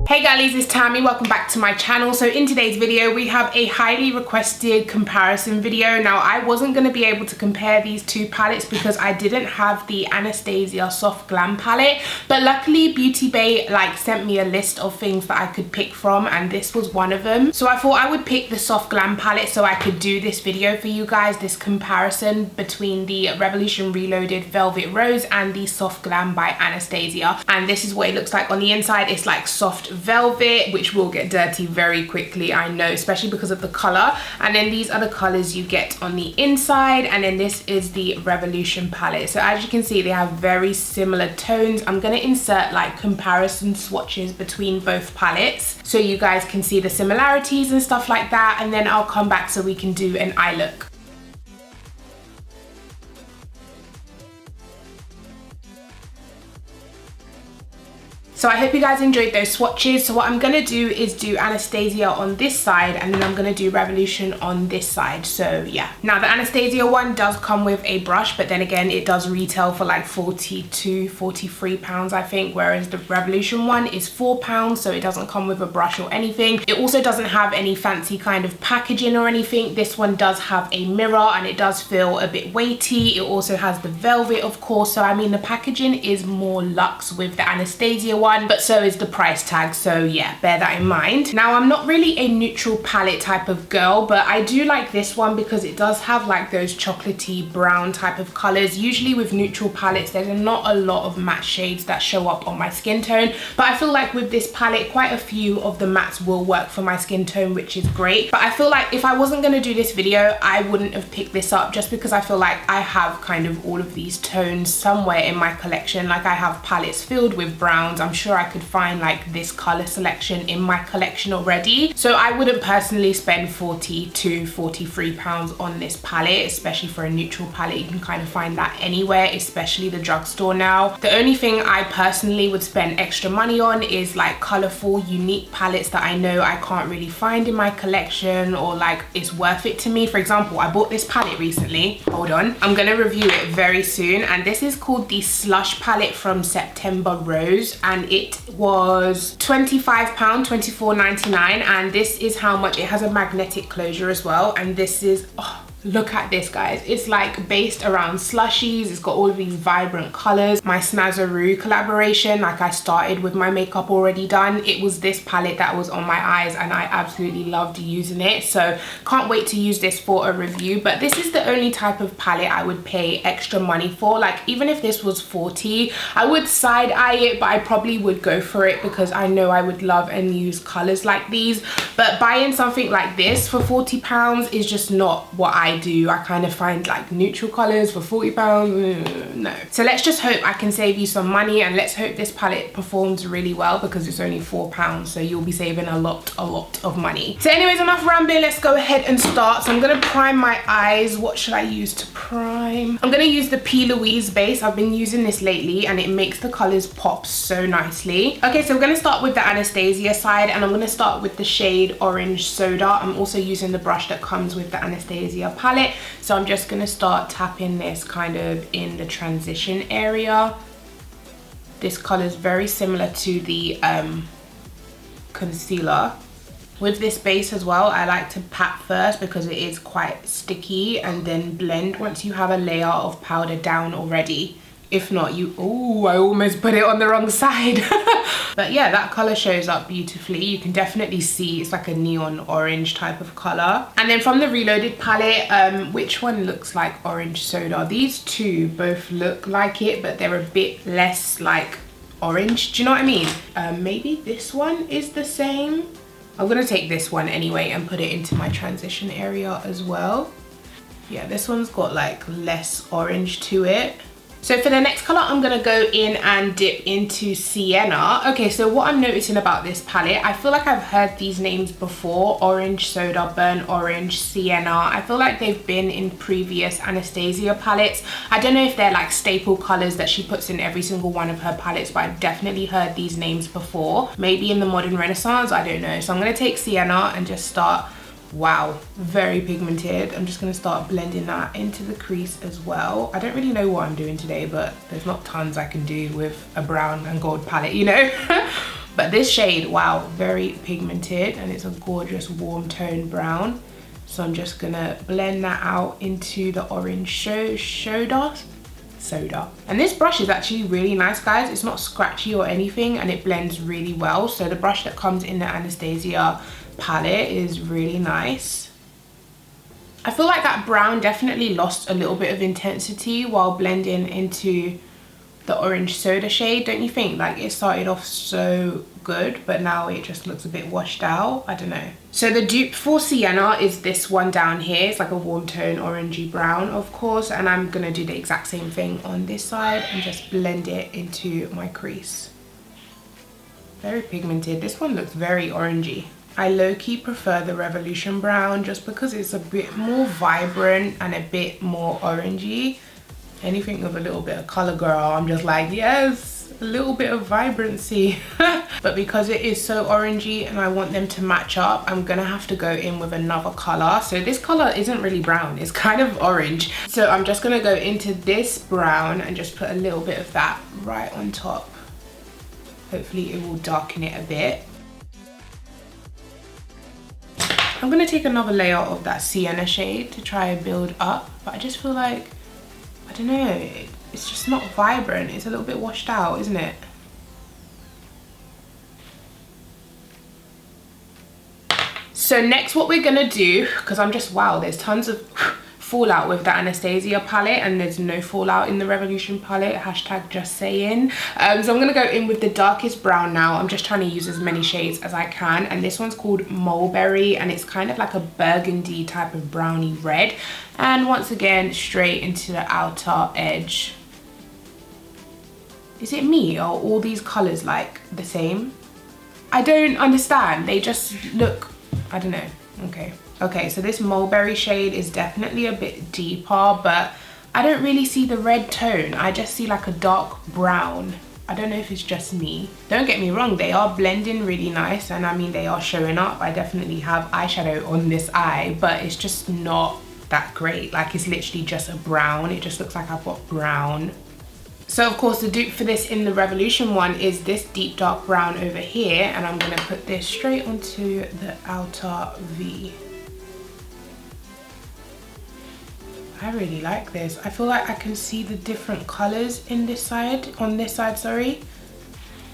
Hey girlies, it's Tammy. Welcome back to my channel. So in today's video we have a highly requested comparison video. Now I wasn't going to be able to compare these two palettes because I didn't have the Anastasia Soft Glam palette, but luckily Beauty Bay sent me a list of things that I could pick from and this was one of them. So I thought I would pick the Soft Glam palette so I could do this video for you guys, this comparison between the Revolution Reloaded Velvet Rose and the Soft Glam by Anastasia. And this is what it looks like on the inside. It's like soft velvet, which will get dirty very quickly, I know, especially because of the color. And then these are the colors you get on the inside, and then this is the Revolution palette. So as you can see, they have very similar tones. I'm going to insert like comparison swatches between both palettes so you guys can see the similarities and stuff like that, and then I'll come back so we can do an eye look. So I hope you guys enjoyed those swatches. So what I'm gonna do is do Anastasia on this side and then I'm gonna do Revolution on this side. So yeah. Now the Anastasia one does come with a brush, but then again, it does retail for like 42, 43 pounds, I think, whereas the Revolution one is £4, so it doesn't come with a brush or anything. It also doesn't have any fancy kind of packaging or anything. This one does have a mirror and it does feel a bit weighty. It also has the velvet, of course. So I mean, the packaging is more luxe with the Anastasia one, but so is the price tag, so yeah, bear that in mind. Now I'm not really a neutral palette type of girl, but I do like this one because it does have like those chocolatey brown type of colors. Usually with neutral palettes there's not a lot of matte shades that show up on my skin tone, but I feel like with this palette quite a few of the mattes will work for my skin tone, which is great. But I feel like if I wasn't going to do this video I wouldn't have picked this up, just because I feel like I have kind of all of these tones somewhere in my collection. Like I have palettes filled with browns. I'm sure I could find like this color selection in my collection already, so I wouldn't personally spend 40 to 43 pounds on this palette, especially for a neutral palette. You can kind of find that anywhere, especially the drugstore now. The only thing I personally would spend extra money on is like colorful, unique palettes that I know I can't really find in my collection, or like it's worth it to me. For example, I bought this palette recently. Hold on, I'm gonna review it very soon, and this is called the Slush Palette from September Rose, and it was £25, £24.99, and this is how much. It has a magnetic closure as well, and this is, oh, look at this, guys. It's like based around slushies. It's got all of these vibrant colors. My Snazzaroo collaboration, like I started with my makeup already done. It was this palette that was on my eyes and I absolutely loved using it. So can't wait to use this for a review. But this is the only type of palette I would pay extra money for. Like even if this was 40, I would side eye it, but I probably would go for it because I know I would love and use colors like these. But buying something like this for £40 is just not what I do. I kind of find like neutral colors for £40, no. So let's just hope I can save you some money, and let's hope this palette performs really well because it's only £4, so you'll be saving a lot of money. So anyways, enough rambling, let's go ahead and start. So I'm gonna prime my eyes. What should I use to prime? I'm gonna use the P. Louise base. I've been using this lately and it makes the colors pop so nicely. Okay, so we're gonna start with the Anastasia side, and I'm gonna start with the shade Orange Soda. I'm also using the brush that comes with the Anastasia palette, so I'm just going to start tapping this kind of in the transition area. This color is very similar to the concealer. With this base as well, I like to pat first because it is quite sticky, and then blend once you have a layer of powder down already. If not, you, oh, I almost put it on the wrong side. But yeah, that color shows up beautifully. You can definitely see it's like a neon orange type of color. And then from the Reloaded palette, which one looks like Orange Soda? These two both look like it, but they're a bit less like orange. Do you know what I mean? Maybe this one is the same. I'm gonna take this one anyway and put it into my transition area as well. Yeah, this one's got like less orange to it. So for the next color, I'm gonna go in and dip into Sienna. Okay, so what I'm noticing about this palette, I feel like I've heard these names before: Orange Soda, Burnt Orange, Sienna. I feel like they've been in previous Anastasia palettes. I don't know if they're like staple colors that she puts in every single one of her palettes, but I've definitely heard these names before. Maybe in the Modern Renaissance, I don't know. So I'm gonna take Sienna and just start, wow, very pigmented. I'm just gonna start blending that into the crease as well. I don't really know what I'm doing today, but there's not tons I can do with a brown and gold palette, you know? But this shade, wow, very pigmented, and it's a gorgeous warm tone brown. So I'm just gonna blend that out into the orange soda. And this brush is actually really nice, guys. It's not scratchy or anything, and it blends really well. So the brush that comes in the Anastasia palette is really nice. I feel like that brown definitely lost a little bit of intensity while blending into the orange soda shade, don't you think? Like, it started off so good, but now it just looks a bit washed out. I don't know. So the dupe for Sienna is this one down here. It's like a warm tone orangey brown, of course, and I'm gonna do the exact same thing on this side and just blend it into my crease. Very pigmented. This one looks very orangey. I low-key prefer the Revolution brown just because it's a bit more vibrant and a bit more orangey. Anything with a little bit of color, girl, I'm just like, yes, a little bit of vibrancy. But because it is so orangey and I want them to match up, I'm gonna have to go in with another color. So this color isn't really brown, it's kind of orange. So I'm just gonna go into this brown and just put a little bit of that right on top. Hopefully it will darken it a bit. I'm gonna take another layer of that Sienna shade to try and build up, but I just feel like, I don't know, it's just not vibrant. It's a little bit washed out, isn't it? So next what we're gonna do, because I'm just, wow, there's tons of fallout with the Anastasia palette and there's no fallout in the Revolution palette, hashtag just saying. So I'm gonna go in with the darkest brown now. I'm just trying to use as many shades as I can, and this one's called Mulberry, and it's kind of like a burgundy type of browny red. And once again, straight into the outer edge. Is it me, or all these colors like the same? I don't understand. They just look, I don't know. Okay, so this Mulberry shade is definitely a bit deeper, but I don't really see the red tone. I just see like a dark brown. I don't know if it's just me. Don't get me wrong, they are blending really nice, and I mean, they are showing up. I definitely have eyeshadow on this eye, but it's just not that great. Like, it's literally just a brown. It just looks like I've got brown. So of course the dupe for this in the Revolution one is this deep dark brown over here, and I'm gonna put this straight onto the outer V. I really like this. I feel like I can see the different colors in this side, on this side, sorry.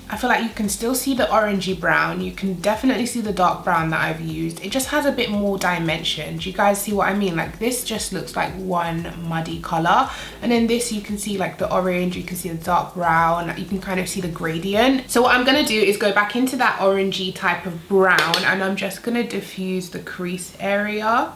I feel like you can still see the orangey brown. You can definitely see the dark brown that I've used. It just has a bit more dimension. Do you guys see what I mean? Like, this just looks like one muddy color. And then this, you can see like the orange, you can see the dark brown, you can kind of see the gradient. So what I'm gonna do is go back into that orangey type of brown, and I'm just gonna diffuse the crease area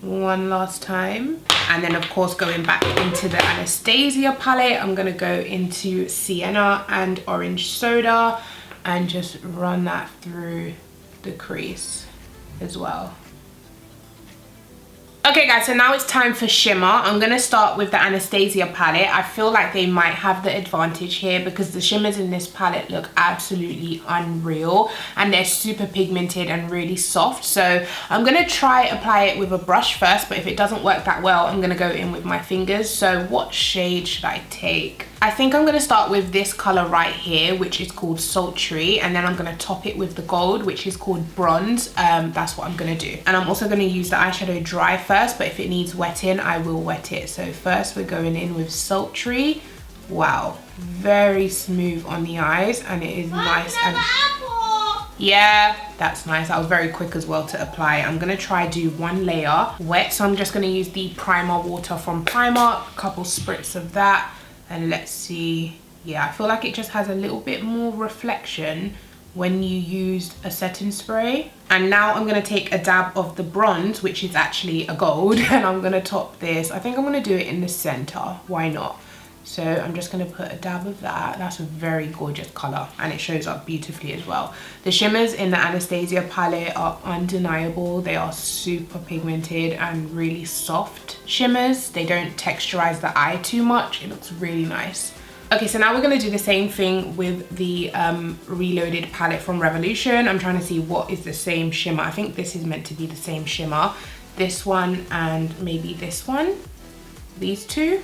one last time. And then of course, going back into the Anastasia palette, I'm gonna go into Sienna and Orange Soda and just run that through the crease as well. Okay guys, so now it's time for shimmer. I'm gonna start with the Anastasia palette. I feel like they might have the advantage here because the shimmers in this palette look absolutely unreal, and they're super pigmented and really soft. So I'm gonna try apply it with a brush first, but if it doesn't work that well, I'm gonna go in with my fingers. So what shade should I take? I think I'm gonna start with this color right here, which is called Sultry, and then I'm gonna top it with the gold, which is called Bronze. That's what I'm gonna do. And I'm also gonna use the eyeshadow dry first, but if it needs wetting, I will wet it. So first we're going in with Sultry. Wow, very smooth on the eyes, and it is nice and... Yeah, that's nice. That was very quick as well to apply. I'm gonna try do one layer wet, so I'm just gonna use the primer water from Primark, a couple spritz of that. And let's see, yeah, I feel like it just has a little bit more reflection when you used a setting spray. And now I'm gonna take a dab of the bronze, which is actually a gold, and I'm gonna top this. I think I'm gonna do it in the center, why not? So I'm just gonna put a dab of that. That's a very gorgeous color, and it shows up beautifully as well. The shimmers in the Anastasia palette are undeniable. They are super pigmented and really soft shimmers. They don't texturize the eye too much. It looks really nice. Okay, so now we're gonna do the same thing with the Reloaded palette from Revolution. I'm trying to see what is the same shimmer. I think this is meant to be the same shimmer. This one and maybe this one, these two.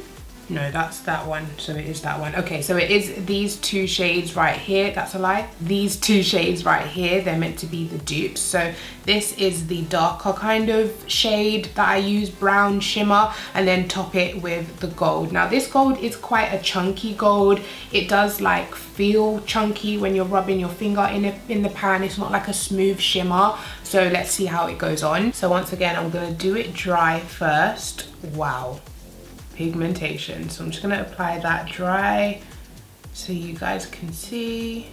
No, that's that one. So it is that one. Okay, so it is these two shades right here. That's a lie. These two shades right here, they're meant to be the dupes. So this is the darker kind of shade that I use, brown shimmer, and then top it with the gold. Now this gold is quite a chunky gold. It does like feel chunky when you're rubbing your finger in the pan. It's not like a smooth shimmer. So let's see how it goes on. So once again, I'm gonna do it dry first. Wow. Pigmentation. So I'm just gonna apply that dry so you guys can see.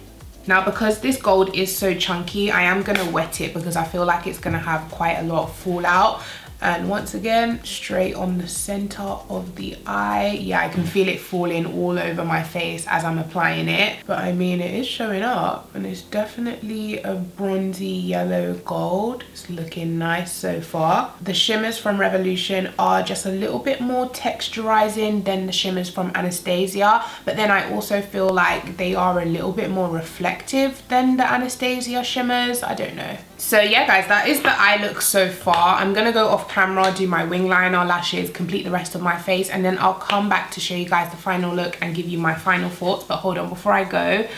Now because this gold is so chunky, I am gonna wet it because I feel like it's gonna have quite a lot of fallout. And once again, straight on the center of the eye. Yeah, I can feel it falling all over my face as I'm applying it. But I mean, it is showing up and it's definitely a bronzy yellow gold. It's looking nice so far. The shimmers from Revolution are just a little bit more texturizing than the shimmers from Anastasia. But then I also feel like they are a little bit more reflective than the Anastasia shimmers. I don't know. So yeah guys, that is the eye look so far. I'm gonna go off camera, do my wing liner, lashes, complete the rest of my face, and then I'll come back to show you guys the final look and give you my final thoughts. But hold on, before I go,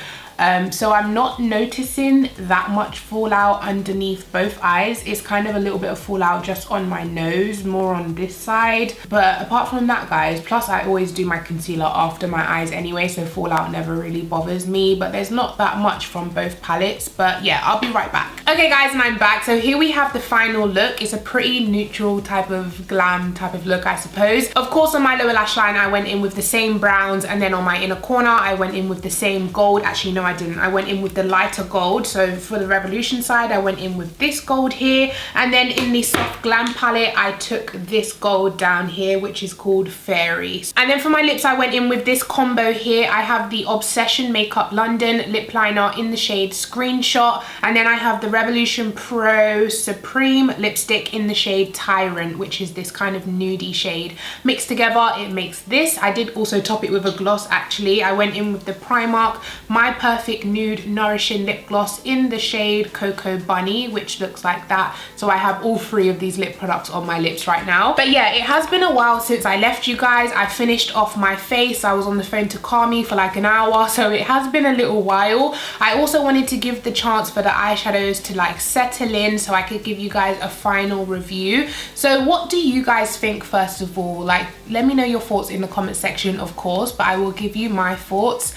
so I'm not noticing that much fallout underneath both eyes. It's kind of a little bit of fallout just on my nose, more on this side. But apart from that guys, plus I always do my concealer after my eyes anyway, so fallout never really bothers me. But there's not that much from both palettes. But yeah, I'll be right back. Okay guys, and I'm back. So here we have the final look. It's a pretty neutral type of glam type of look, I suppose. Of course, on my lower lash line, I went in with the same browns, and then on my inner corner, I went in with the same gold. Actually, no, I didn't. I went in with the lighter gold. So for the Revolution side, I went in with this gold here, and then in the soft glam palette, I took this gold down here, which is called Fairy. And then for my lips, I went in with this combo here. I have the Obsession Makeup London lip liner in the shade Screenshot, and then I have the Revolution Pro Supreme lipstick in the shade Tyrant, which is this kind of nudie shade. Mixed together, it makes this. I did also top it with a gloss actually. I went in with the Primark My Perfect Nude Nourishing Lip Gloss in the shade Cocoa Bunny, which looks like that. So I have all three of these lip products on my lips right now. But yeah, it has been a while since I left you guys. I finished off my face. I was on the phone to Kami for like an hour, so it has been a little while. I also wanted to give the chance for the eyeshadows to like settle in so I could give you guys a final review. So what do you guys think first of all? Like, let me know your thoughts in the comment section, of course, but I will give you my thoughts.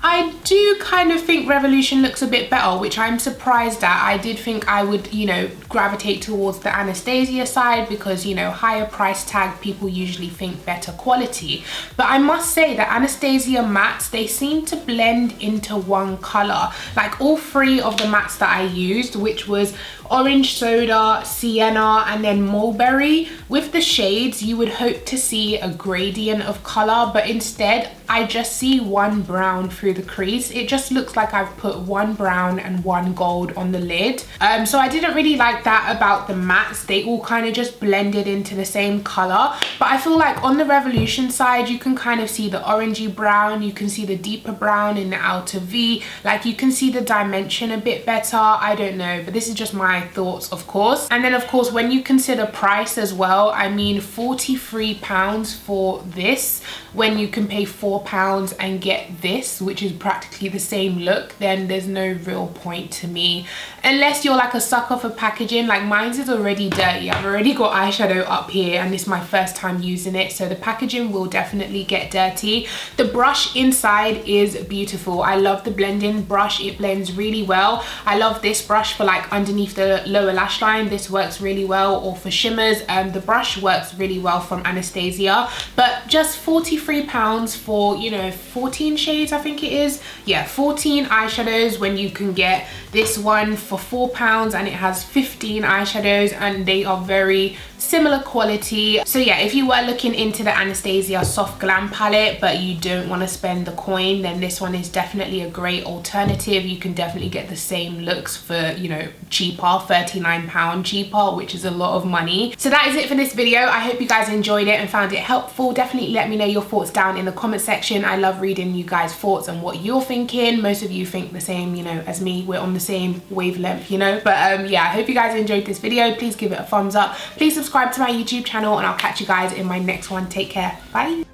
I do kind of think Revolution looks a bit better, which I'm surprised at. I did think I would, you know, gravitate towards the Anastasia side because, you know, higher price tag, people usually think better quality. But I must say that Anastasia mattes, they seem to blend into one color. Like all three of the mattes that I used, which was Orange Soda, Sienna, and then Mulberry. With the shades, you would hope to see a gradient of color, but instead, I just see one brown through the crease. It just looks like I've put one brown and one gold on the lid. So I didn't really like that about the mattes. They all kind of just blended into the same color. But I feel like on the Revolution side, you can kind of see the orangey brown. You can see the deeper brown in the outer V. Like you can see the dimension a bit better. I don't know, but this is just my thoughts, of course. And then of course, when you consider price as well, I mean £43 for this, when you can pay £4 and get this, which is practically the same look, then there's no real point to me. Unless you're like a sucker for packaging, like mine's is already dirty. I've already got eyeshadow up here and it's my first time using it, so the packaging will definitely get dirty. The brush inside is beautiful. I love the blending brush. It blends really well. I love this brush for like underneath the lower lash line. This works really well. Or for shimmers, the brush works really well from Anastasia. But just £43 for, you know, 14 shades, I think it is. Yeah, 14 eyeshadows when you can get this one for £4 and it has 15 eyeshadows and they are very similar quality. So yeah, if you were looking into the Anastasia soft glam palette but you don't want to spend the coin, then this one is definitely a great alternative. You can definitely get the same looks for, you know, cheaper, £39 cheaper, which is a lot of money. So that is it for this video. I hope you guys enjoyed it and found it helpful. Definitely let me know your thoughts down in the comment section. I love reading you guys' thoughts and what you're thinking. Most of you think the same, you know, as me. We're on the same wavelength, you know. But yeah, I hope you guys enjoyed this video. Please give it a thumbs up. Please subscribe to my YouTube channel and I'll catch you guys in my next one. Take care. Bye.